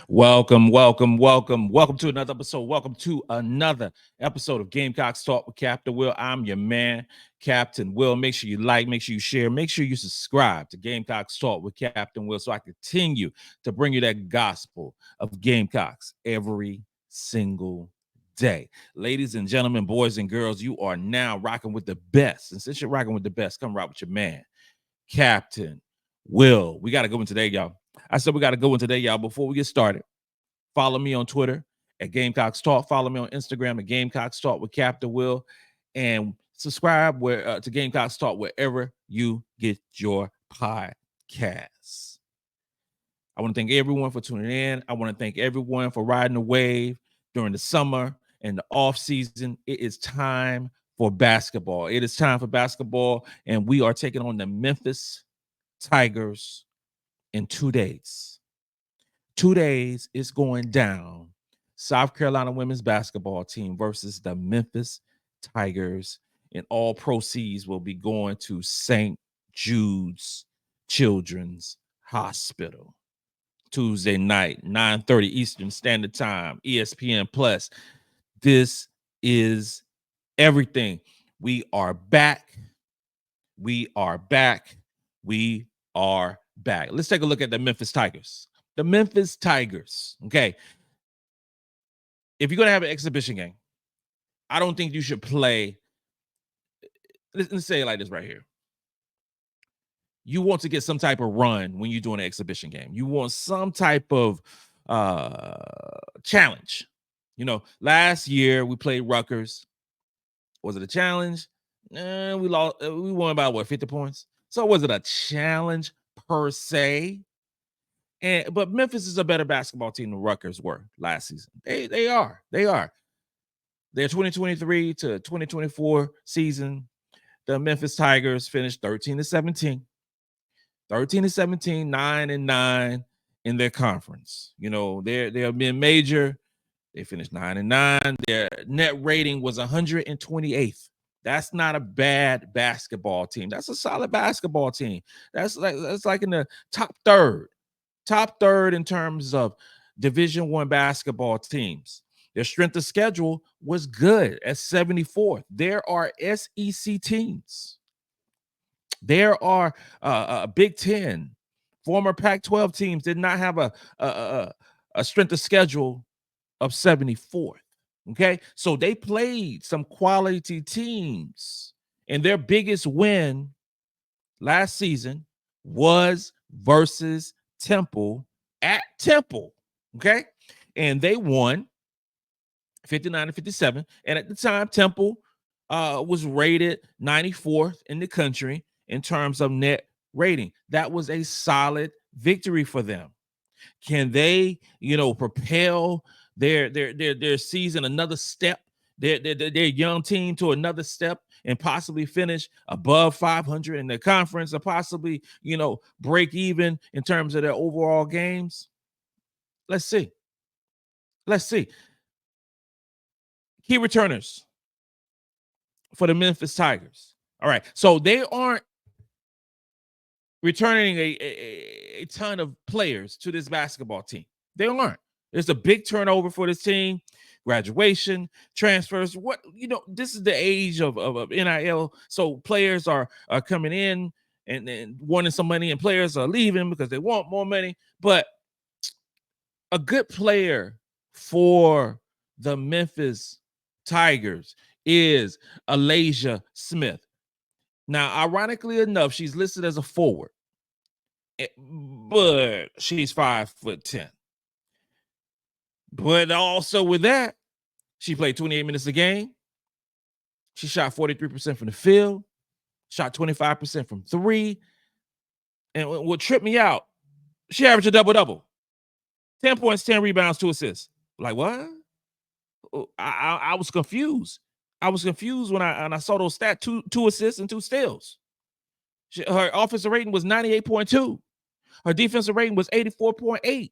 Welcome to another episode. Welcome to another episode of Gamecocks Talk with Captain Will. I'm your man, Captain Will. Make sure you like, make sure you share, make sure you subscribe to Gamecocks Talk with Captain Will so I continue to bring you that gospel of Gamecocks every single day. Ladies and gentlemen, boys and girls, you are now rocking with the best. And since you're rocking with the best, come rock with your man, Captain Will. We got to go in today, y'all. I said we got to go in today, y'all. Before we get started, follow me on Twitter at Gamecocks Talk. Follow me on Instagram at Gamecocks Talk with Captain Will. And subscribe to Gamecocks Talk wherever you get your podcasts. I want to thank everyone for tuning in. I want to thank everyone for riding the wave during the summer and the off season. It is time for basketball. It is time for basketball, and we are taking on the Memphis Tigers in 2 days. 2 days is going down. South Carolina women's basketball team versus the Memphis Tigers, and all proceeds will be going to St. Jude's Children's Hospital. Tuesday night, 9:30 Eastern Standard Time, ESPN Plus. This is everything. We are back. We are back. We are back. Let's take a look at the Memphis Tigers. The Memphis Tigers, okay. If you're going to have an exhibition game, I don't think you should play. Let's say it like this right here. You want to get some type of run when you're doing an exhibition game. You want some type of challenge. You know, last year we played Rutgers. Was it a challenge? We lost. We won by 50 points. So was it a challenge per se? But Memphis is a better basketball team than Rutgers were last season. They are. Their 2023 to 2024 season, the Memphis Tigers finished 13-17. 13-17, 9-9 in their conference. You know, they're mid-major. They finished 9-9. Their net rating was 128th. That's not a bad basketball team. That's a solid basketball team. That's like in the top third in terms of Division I basketball teams. Their strength of schedule was good at 74th. There are SEC teams. There are Big Ten, former Pac-12 teams did not have a strength of schedule of 74th. Okay, so they played some quality teams, and their biggest win last season was versus Temple at Temple. Okay, and they won 59-57. And at the time, Temple was rated 94th in the country in terms of net rating. That was a solid victory for them. Can they, propel their season another step, their young team to another step, and possibly finish above 500 in the conference, or possibly, break even in terms of their overall games? Let's see. Key returners for the Memphis Tigers. All right, so they aren't returning a ton of players to this basketball team. They aren't. There's a big turnover for this team. Graduation, transfers. This is the age of NIL. So players are coming in and wanting some money, and players are leaving because they want more money. But a good player for the Memphis Tigers is Alasia Smith. Now, ironically enough, she's listed as a forward, but she's 5'10". But also with that, she played 28 minutes a game. She shot 43% from the field, shot 25% from three. And what tripped me out, she averaged a double-double. 10 points, 10 rebounds, 2 assists. Like, what? I was confused. I was confused when I saw those stats, two assists and 2 steals. Her offensive rating was 98.2. Her defensive rating was 84.8.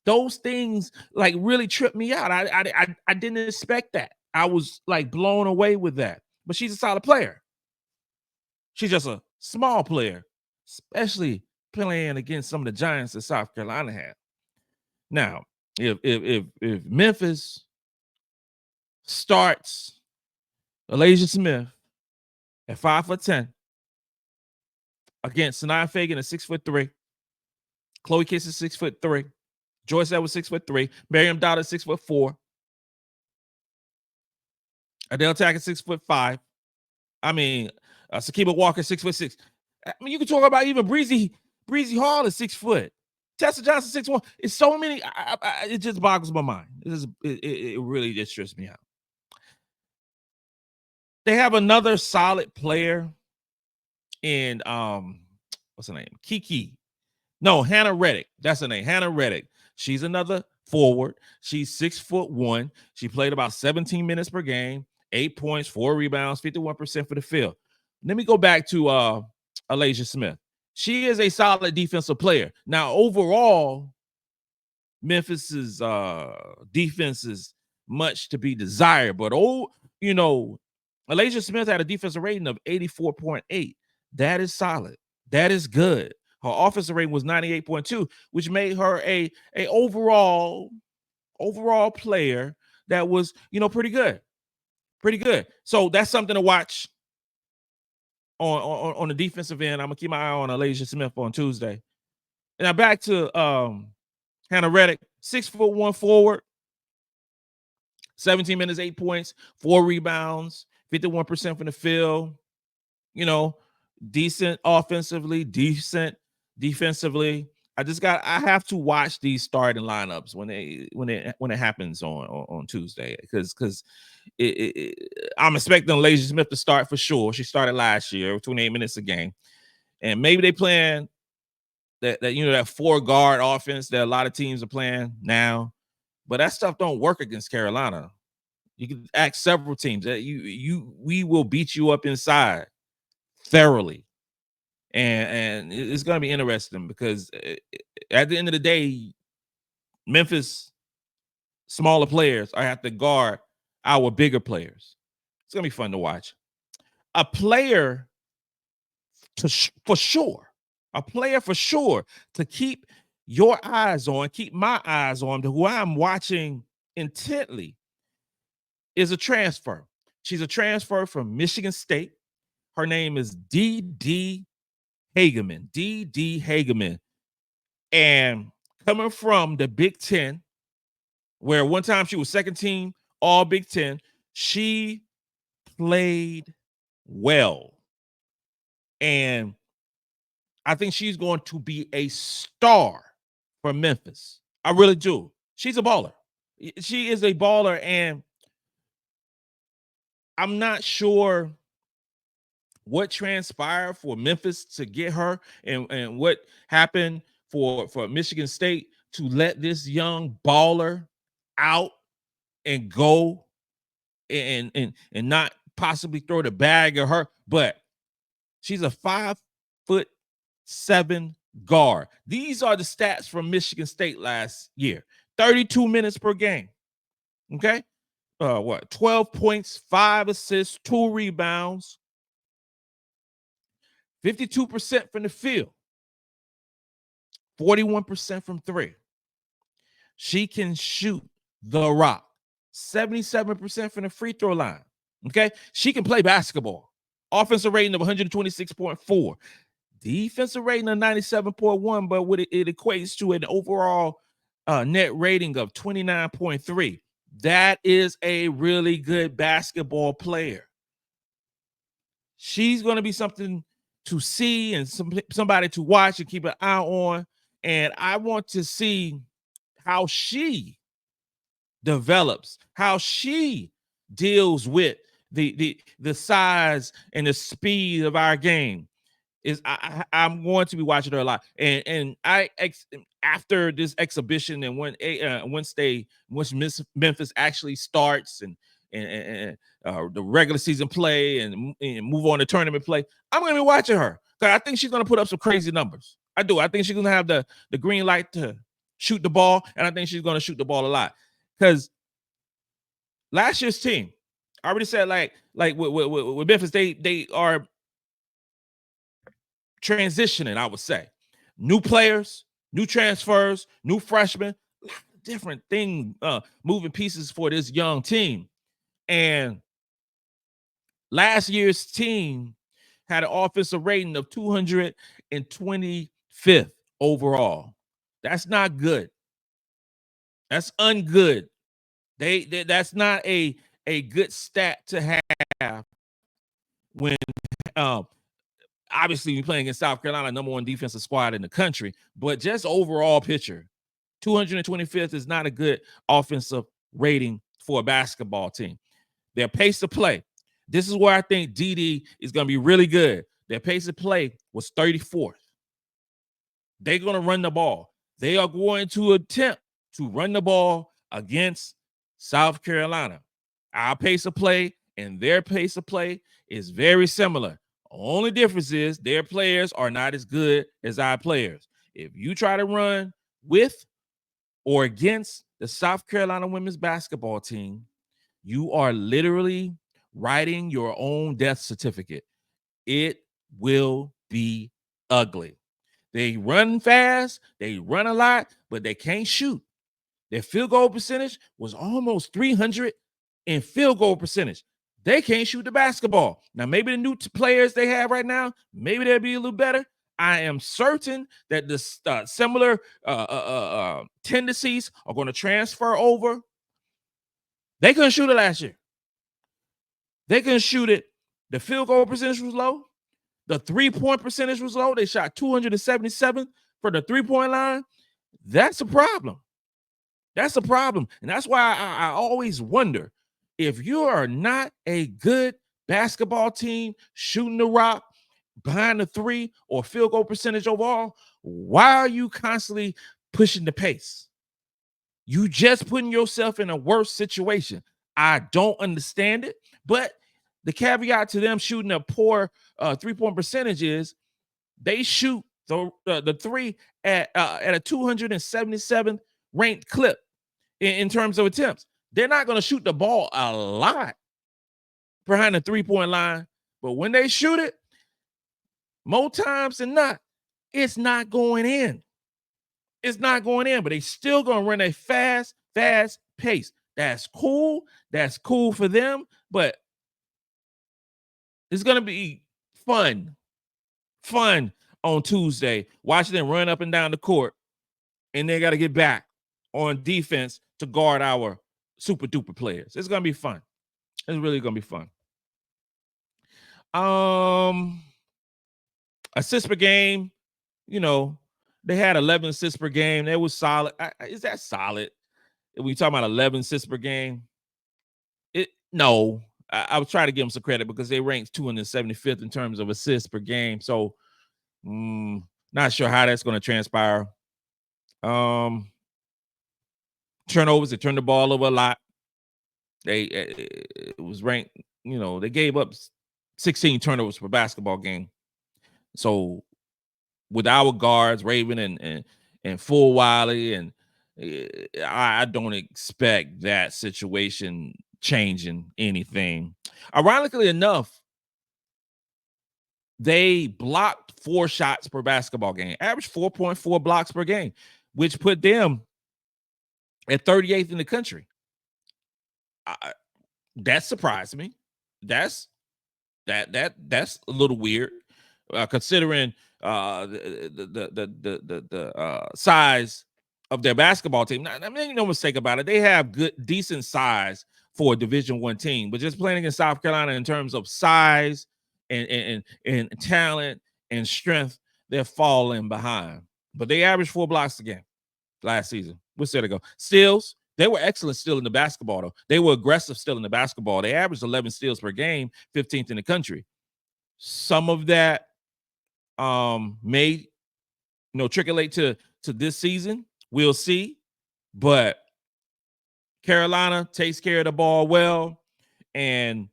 Those things like really tripped me out. I didn't expect that. I was like blown away with that. But she's a solid player. She's just a small player, especially playing against some of the giants that South Carolina had. Now, if Memphis starts Elijah Smith at 5'10" against Sania Feagin at 6'3", Chloe Kiss is 6'3", Joyce Edwards 6'3", Miriam Dottie 6'4", Adele Tackett 6'5". I mean, Sakiba Walker 6'6". I mean, you can talk about even Breezy Hall is 6 foot. Tessa Johnson 6'1". It's so many. It just boggles my mind. It really just stresses me out. They have another solid player in what's her name? Kiki. No, Hannah Reddick. That's her name. Hannah Reddick. She's another forward. She's 6'1". She played about 17 minutes per game, 8 points, 4 rebounds, 51% for the field. Let me go back to Elijah Smith. She is a solid defensive player. Now, overall, Memphis's defense is much to be desired, but Elijah Smith had a defensive rating of 84.8. That is solid. That is good. Her offensive rating was 98.2, which made her a overall player that was, pretty good. Pretty good. So that's something to watch on the defensive end. I'm gonna keep my eye on Elijah Smith on Tuesday. Now back to Hannah Reddick, 6'1" forward, 17 minutes, 8 points, 4 rebounds, 51% from the field. Decent offensively, decent defensively. I have to watch these starting lineups when it happens on Tuesday, because I'm expecting Elijah Smith to start for sure. She started last year, 28 minutes a game, and maybe they playing that 4 guard offense that a lot of teams are playing now, but that stuff don't work against Carolina. You can ask several teams that we will beat you up inside thoroughly. And it's going to be interesting because at the end of the day, Memphis smaller players are have to guard our bigger players. It's going to be fun to watch. A player for sure to keep your eyes on, keep my eyes on, to who I'm watching intently, is a transfer. She's a transfer from Michigan State. Her name is D.D. Hageman. And coming from the Big Ten, where one time she was second team all Big Ten, she played well. And I think she's going to be a star for Memphis. I really do. She's a baller. She is a baller, and I'm not sure what transpired for Memphis to get her, and what happened for Michigan State to let this young baller out and go and not possibly throw the bag at her. But she's a 5'7" guard. These are the stats from Michigan State last year. 32 minutes per game. Okay. 12 points, 5 assists, 2 rebounds, 52% from the field, 41% from 3. She can shoot the rock, 77% from the free throw line. Okay. She can play basketball. Offensive rating of 126.4. Defensive rating of 97.1, but what it equates to an overall net rating of 29.3. That is a really good basketball player. She's going to be something to see and somebody to watch and keep an eye on. And I want to see how she develops, how she deals with the size and the speed of our game. I'm going to be watching her a lot, and after this exhibition, and once Memphis actually starts and the regular season play and move on to tournament play, I'm going to be watching her because I think she's going to put up some crazy numbers. I do. I think she's going to have the green light to shoot the ball, and I think she's going to shoot the ball a lot because last year's team, I already said, like with Memphis, they are transitioning, I would say. New players, new transfers, new freshmen, different thing, moving pieces for this young team. And last year's team had an offensive rating of 225th overall. That's not good. That's ungood. That's not a good stat to have when obviously you're playing against South Carolina, number one defensive squad in the country, but just overall picture, 225th is not a good offensive rating for a basketball team. Their pace of play. This is where I think DD is going to be really good. Their pace of play was 34th. They're going to run the ball. They are going to attempt to run the ball against South Carolina. Our pace of play and their pace of play is very similar. Only difference is their players are not as good as our players. If you try to run with or against the South Carolina women's basketball team, you are literally writing your own death certificate. It will be ugly. They run fast, they run a lot, but they can't shoot. Their field goal percentage was almost 300 in field goal percentage. They can't shoot the basketball. Now, maybe the new players they have right now, maybe they'll be a little better. I am certain that the similar tendencies are going to transfer over. They couldn't shoot it last year. They couldn't shoot it. The field goal percentage was low. The three-point percentage was low. They shot 277 for the three-point line. That's a problem. That's a problem. And that's why I always wonder, if you are not a good basketball team shooting the rock behind the three or field goal percentage overall, why are you constantly pushing the pace? You just putting yourself in a worse situation. I don't understand it, but the caveat to them shooting a poor three-point percentage is they shoot the three at a 277th ranked clip in terms of attempts. They're not going to shoot the ball a lot behind the three-point line, but when they shoot it, more times than not, it's not going in. It's not going in, but they still going to run a fast pace. That's cool. That's cool for them, but it's going to be fun on Tuesday, watching them run up and down the court, and they got to get back on defense to guard our super duper players. It's going to be fun. It's really going to be fun. Assists per game, they had 11 assists per game. That was solid. Is that solid? If we talk about 11 assists per game, no. I was trying to give them some credit because they ranked 275th in terms of assists per game. So, not sure how that's going to transpire. Turnovers, they turned the ball over a lot. It was ranked, they gave up 16 turnovers per basketball game. So with our guards, Raven and Full Wiley, and I don't expect that situation changing anything. Ironically enough, they blocked 4 shots per basketball game, average 4.4 blocks per game, which put them at 38th in the country. That surprised me. That's a little weird, considering the size of their basketball team. Now, make no mistake about it, they have decent size for a Division I team, but just playing against South Carolina in terms of size and talent and strength, they're falling behind. But they averaged 4 blocks a game last season. What's there to go? Steals, they were excellent still in the basketball, though. They were aggressive still in the basketball. They averaged 11 steals per game, 15th in the country. Some of that may triculate to this season. We'll see. But Carolina takes care of the ball well. And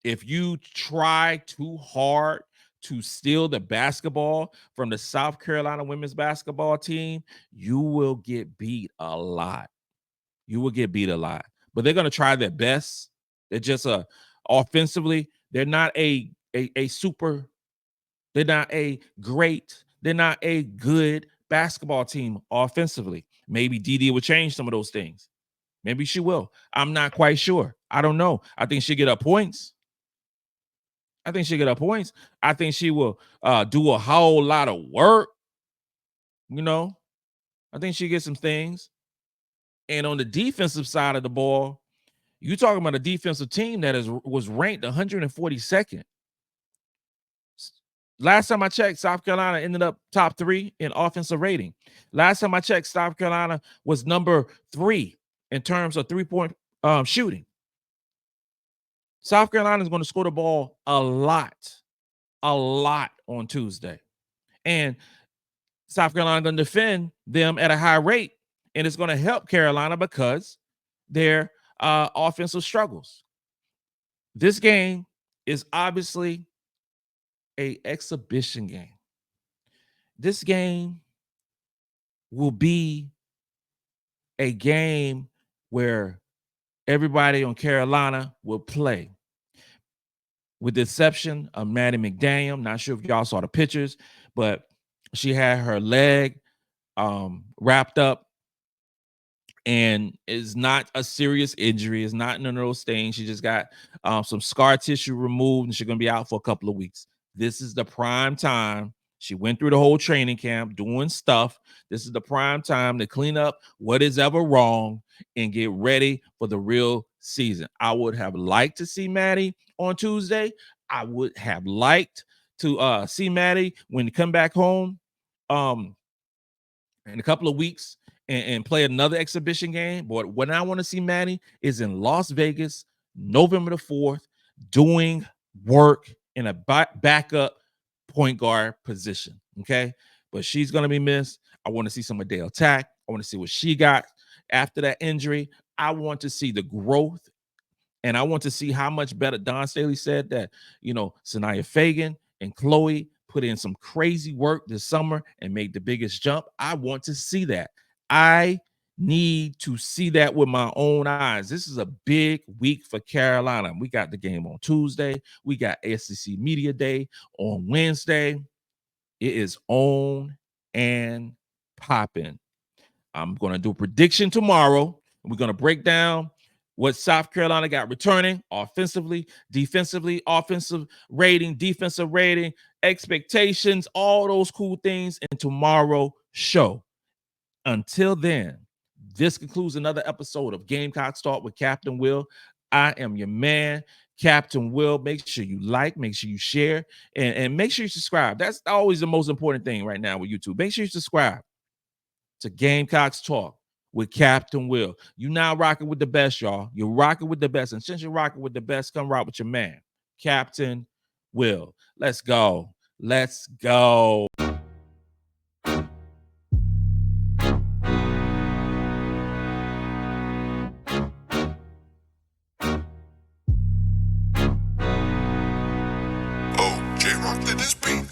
if you try too hard to steal the basketball from the South Carolina women's basketball team, you will get beat a lot. You will get beat a lot. But they're going to try their best. They're just offensively, they're not a super, they're not a great, they're not a good basketball team offensively. Maybe Dee will change some of those things. Maybe she will. I'm not quite sure. I don't know. I think she'll get her points. I think she will do a whole lot of work. I think she'll get some things. And on the defensive side of the ball, you're talking about a defensive team that was ranked 142nd. Last time I checked, South Carolina ended up top 3 in offensive rating. Last time I checked, South Carolina was number 3 in terms of three-point shooting. South Carolina is going to score the ball a lot on Tuesday. And South Carolina going to defend them at a high rate. And it's going to help Carolina because their offensive struggles. This game is obviously an exhibition game. This game will be a game where everybody on Carolina will play. With the exception of Maddie McDaniel. Not sure if y'all saw the pictures, but she had her leg wrapped up, and it's not a serious injury. It's not none of those things. She just got some scar tissue removed, and she's going to be out for a couple of weeks. This is the prime time. She went through the whole training camp doing stuff. This is the prime time to clean up what is ever wrong and get ready for the real season. I would have liked to see Maddie on Tuesday. I would have liked to see Maddie when you come back home in a couple of weeks and play another exhibition game. But when I want to see Maddie is in Las Vegas, November the 4th, doing work in a backup point guard position. Okay. But she's going to be missed. I want to see some of Dale Tack. I want to see what she got after that injury. I want to see the growth. And I want to see how much better. Don Staley said that, Sania Feagin and Chloe put in some crazy work this summer and made the biggest jump. I want to see that. I need to see that with my own eyes. This is a big week for Carolina. We got the game on Tuesday. We got SEC Media Day on Wednesday. It is on and popping. I'm going to do a prediction tomorrow. We're going to break down what South Carolina got returning offensively, defensively, offensive rating, defensive rating, expectations, all those cool things in tomorrow's show. Until then, this concludes another episode of Gamecocks Talk with Captain Will. I am your man, Captain Will. Make sure you like, make sure you share, and make sure you subscribe. That's always the most important thing right now with YouTube. Make sure you subscribe to Gamecocks Talk with Captain Will. You now rocking with the best, y'all. You're rocking with the best. And since you're rocking with the best, come rock with your man, Captain Will. Let's go. Let's go. J-Rock did this beat.